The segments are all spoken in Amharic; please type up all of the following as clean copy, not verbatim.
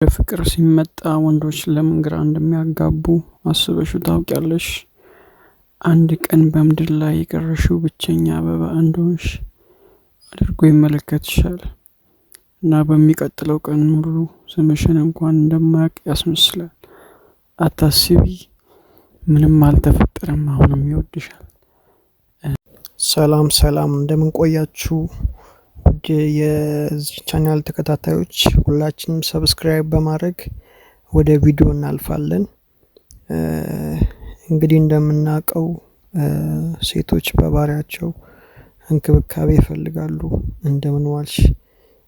በፍቅር ሲመጣ ወንዶች ለምን ግራ እንደሚያጋቡ አስበሽው ታውቂያለሽ? አንድ ቀን በምድር ላይ የቀረሽው ብቸኛ አበባ እንደሆንሽ አድርጎ ይመለከትሻል እና በሚቀጥለው ቀን ሙሉ ስምሽን እንኳን እንደማያውቅ ያስመስላል። አታስቢ፣ ምንም አልተፈጠረም፣ አሁንም ይወድሻል። ሰላም ሰላም፣ እንደምን ቆያችሁ? ውድ የዚህ ቻናል ተከታታዮች ሁላችንም ሰብስክራይብ በማድረግ ወደ ቪዲዮ እናልፋለን። እንግዲህ እንደምናውቀው ሴቶች በባህሪያቸው እንክብካቤ ይፈልጋሉ። እንደምን ዋልሽ፣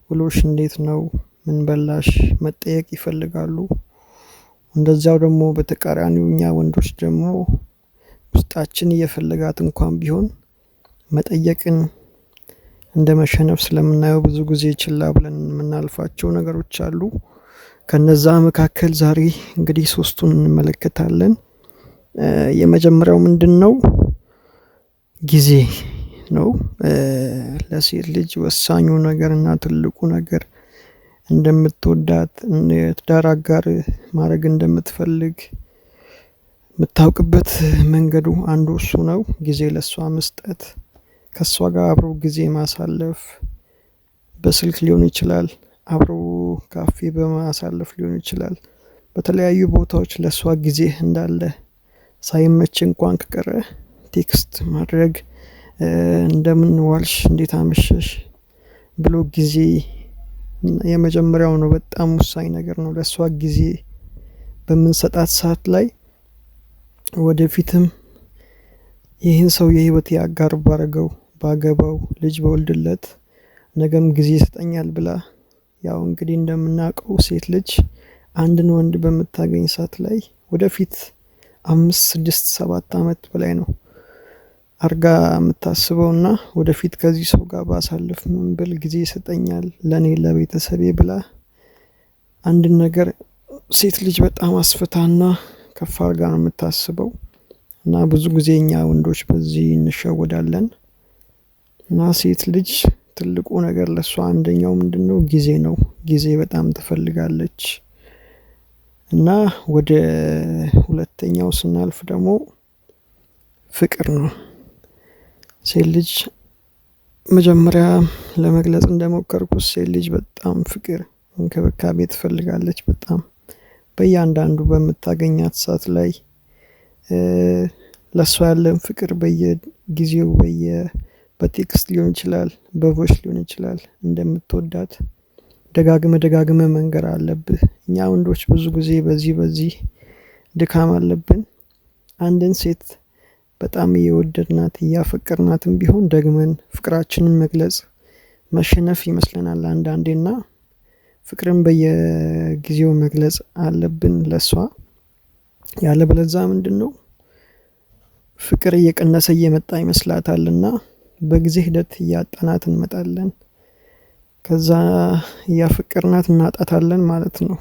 ውሎሽ እንዴት ነው፣ ምን በላሽ መጠየቅ ይፈልጋሉ። እንደዛው ደግሞ በተቃራኒው እኛ ወንዶች ደግሞ ውስጣችን እየፈለጋት እንኳን ቢሆን መጠየቅን እንደመሸነፍ ስለምናየው ብዙ ጊዜ ችላ ብለን የምናልፋቸው ነገሮች አሉ። ከነዛ መካከል ዛሬ እንግዲህ ሶስቱን እንመለከታለን። የመጀመሪያው ምንድነው? ጊዜ ነው። ለሴት ልጅ ወሳኙ ነገርና ትልቁ ነገር እንደምትወዳት የትዳር አጋር ማድረግ እንደምትፈልግ የምታውቅበት መንገዱ አንዱ እሱ ነው። ጊዜ ለሷ መስጠት፣ ከሷ ጋር አብሮ ጊዜ ማሳለፍ፣ በስልክ ሊሆን ይችላል፣ አብሮ ካፌ በማሳለፍ ሊሆን ይችላል። በተለያዩ ቦታዎች ለሷ ጊዜ እንዳለ ሳይመች እንኳን ከቀረ ቴክስት ማድረግ፣ እንደምን ዋልሽ፣ እንዴት አመሸሽ ብሎ ጊዜ የመጀመሪያው ነው። በጣም ወሳኝ ነገር ነው። ለሷ ጊዜ በምንሰጣት ሰዓት ላይ ወደፊትም ይህን ሰው የህይወት አጋር ባረገው፣ ባገባው፣ ልጅ በወልድለት ነገም ጊዜ ይሰጠኛል ብላ ያው እንግዲህ እንደምናውቀው ሴት ልጅ አንድን ወንድ በምታገኝ ሰዓት ላይ ወደፊት 5 6 7 አመት በላይ ነው አርጋ የምታስበውና ወደፊት ከዚህ ሰው ጋር ባሳልፍ ምን ብል ጊዜ ይሰጠኛል ለኔ ለቤተሰቤ ብላ አንድን ነገር ሴት ልጅ በጣም አስፍታና ከፍ አርጋ ነው የምታስበው። እና ብዙ ጊዜ እኛ ወንዶች በዚህ እንሸወዳለን። እና ሴት ልጅ ትልቁ ነገር ለሷ አንደኛው ምንድነው? ጊዜ ነው። ጊዜ በጣም ትፈልጋለች። እና ወደ ሁለተኛው ስናልፍ ደግሞ ፍቅር ነው። ሴት ልጅ መጀመሪያ ለመግለጽ እንደሞከርኩት ሴት ልጅ በጣም ፍቅር፣ እንክብካቤ ትፈልጋለች። በጣም በእያንዳንዱ በምታገኛት ሰዓት ላይ ለሷ ያለን ፍቅር በየጊዜው በቴክስት ሊሆን ይችላል፣ በቮይስ ሊሆን ይችላል እንደምትወዳት ደጋግመ መንገር አለብህ። እኛ ወንዶች ብዙ ጊዜ በዚህ ድካም አለብን። አንድን ሴት በጣም እየወደድናት እያፈቀርናትም ቢሆን ደግመን ፍቅራችንን መግለጽ መሸነፍ ይመስለናል አንዳንዴና ፍቅርን በየጊዜው መግለጽ አለብን ለሷ። ያለበለዛ ምንድነው? ፍቅር እየቀነሰ እየመጣ ይመስላታልና በጊዜ ሂደት እያጣናት እንመጣለን። ከዛ ያፈቀርናት እናጣታለን ማለት ነው።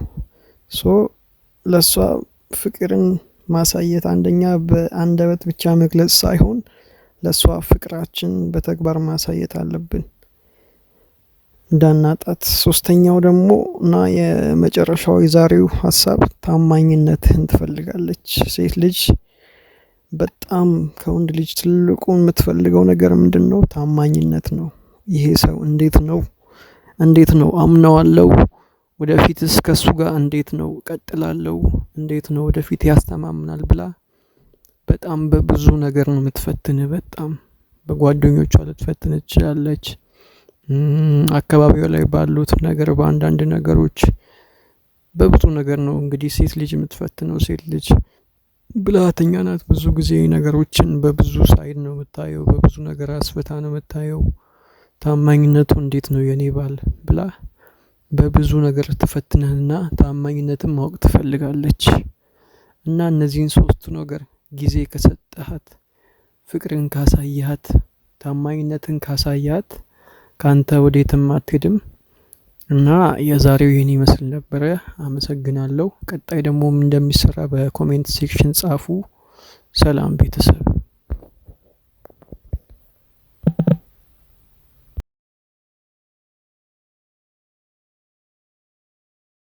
ለሷ ፍቅርን ማሳየት አንደኛ በአንደበት ብቻ መግለጽ ሳይሆን ለሷ ፍቅራችን በተግባር ማሳየት አለብን እንዳናጣት። ሶስተኛው ደግሞ እና የመጨረሻው የዛሬው ሐሳብ ታማኝነትን ትፈልጋለች ሴት ልጅ። በጣም ከወንድ ልጅ ትልቁን የምትፈልገው ነገር ምንድነው? ታማኝነት ነው። ይሄ ሰው እንዴት ነው አምነዋለሁ፣ ወደፊትስ ከሱ ጋር እንዴት ነው እቀጥላለሁ፣ እንዴት ነው ወደፊት ያስተማምናል ብላ በጣም በብዙ ነገር ነው የምትፈትንህ። በጣም በጓደኞቿ ልትፈትን ትችላለች። አካባቢው ላይ ባሉት ነገር በአንዳንድ ነገሮች በብዙ ነገር ነው እንግዲህ ሴት ልጅ የምትፈትነው። ሴት ልጅ ብልሃተኛ ናት። ብዙ ጊዜ ነገሮችን በብዙ ሳይድ ነው የምታየው፣ በብዙ ነገር አስፍታ ነው የምታየው። ታማኝነቱ እንዴት ነው የኔ ባል ብላ በብዙ ነገር ትፈትነህና ታማኝነትን ማወቅ ትፈልጋለች። እና እነዚህን ሶስቱ ነገር ጊዜ ከሰጠሃት፣ ፍቅርን ካሳያት፣ ታማኝነትን ካሳያት ካንተ ወዴትም አትሄድም። እና የዛሬው ይሄን ይመስል ነበረ። አመሰግናለሁ። ቀጣይ ደግሞ እንደሚሰራ በኮሜንት ሴክሽን ጻፉ። ሰላም ቤተሰብ።